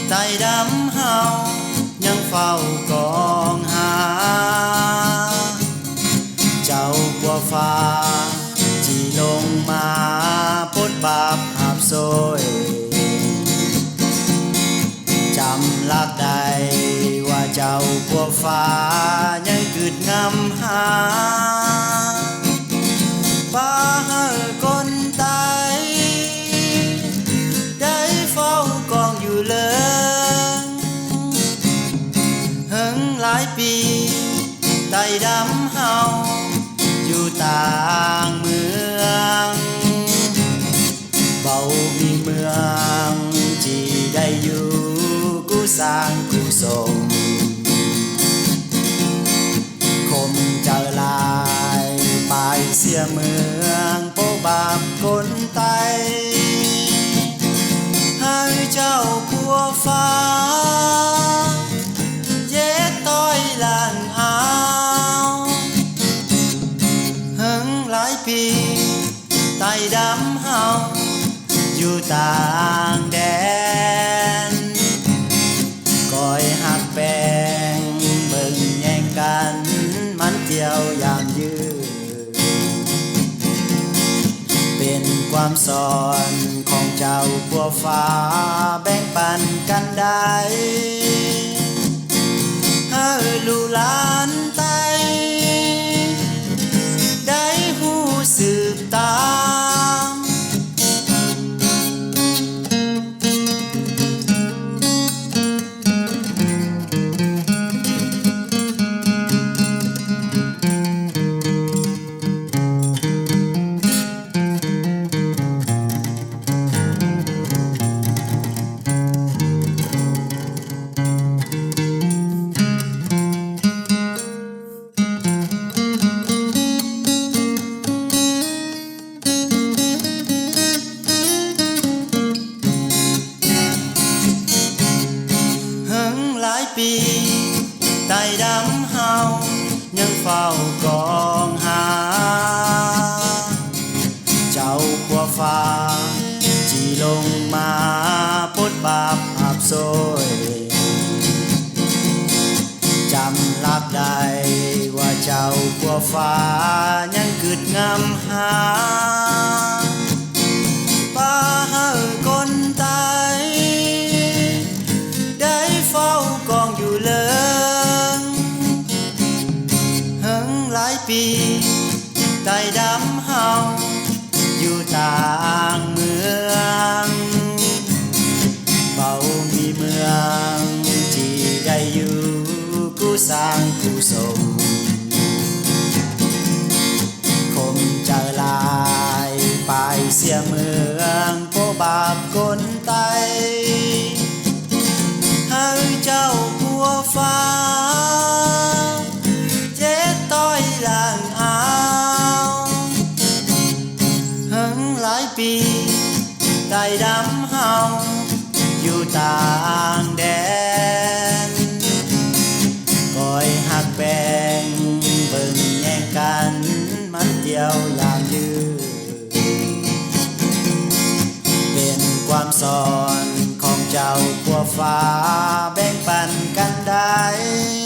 ใต้ดำเฮายังเฝ้ากองหาเจ้าบัวฟ้าที่ลงมาปดบาปหาบโซยจำลักใดว่าเจ้าบัวฟ้ายังกึดงำหาป้าเฮอคนตายได้เฝ้ากองอยู่เลยหึงหลายปีใต้ดำเฮาอยู่ต่างเมืองเบามีเมืองที่ได้อยู่กูสร้างกูส่งคมเจอลายไปเสียเมืองโปบาปคนไตให้เจ้าผัวฟ้าเย็ดต้อยหลังเอาหึงหลายปีใต้ดำเฮาอยู่ต่างแดนก้อยหักแปงเบิ่งแย่งกันมันเกี่ยวยามยืนเป็นความสอนของเจ้าบัวฟ้าแบ่งปันกันได้ให้ลูกหลานไตได้หูสืบตามปีใต้ดำเฮายังเฝ้ากองหาเจ้าผัวฟ้าที่ลงมาปดบาปอาบโซยจำลักได้ว่าเจ้าผัวฟ้ายังกึดงำหาป้าเฮอคนตายได้เฝ้ากองอยู่เลยหึงหลายปีใต้ดำเฮาอยู่ต่างเมืองเบามีเมืองที่ได้อยู่กูสร้างกูส่งคมเจอลายไปเสียเมืองโปบาปคนไตให้เจ้าผัวฟ้าเจ็ดต้อยหลังเอาหึงหลายปีใต้ดำเฮาอยู่ต่างแดนก้อยหักแปงเบิ่งแย่งกันมันเดียวยามยืนเป็นความสอนของเจ้าผัวฟ้าแบ่งปันกันได้